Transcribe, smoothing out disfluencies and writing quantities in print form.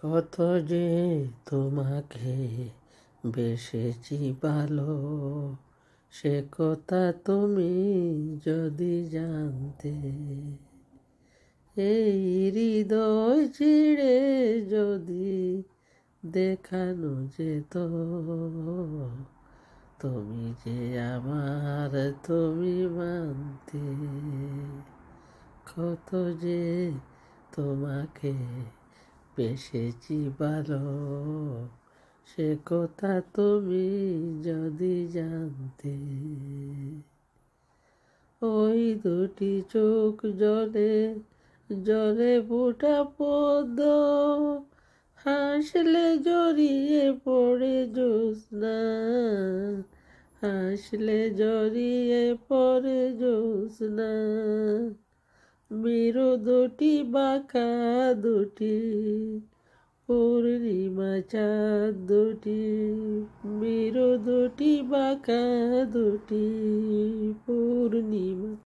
কত যে তোমাকে বেসেছি ভালো, সে কথা তুমি যদি জানতে। এই হৃদয় ছিঁড়ে যদি দেখানো যেত, তুমি যে আমার তুমি মানতে। কত যে তোমাকে বেসেছি ভালো, সে কথা তুমি যদি জানতে। ওই দুটি চোখ জলে জলে ফোটা পদ্ম, হাসলে জড়িয়ে পড়ে জ্যোৎস্না, হাসলে জড়িয়ে পড়ে জ্যোৎস্না। মেরু দুটি বাঁকা দুটি পূর্ণিমা চাঁদ দুটি, মেরু দুটি বাঁকা দুটি পূর্ণিমা।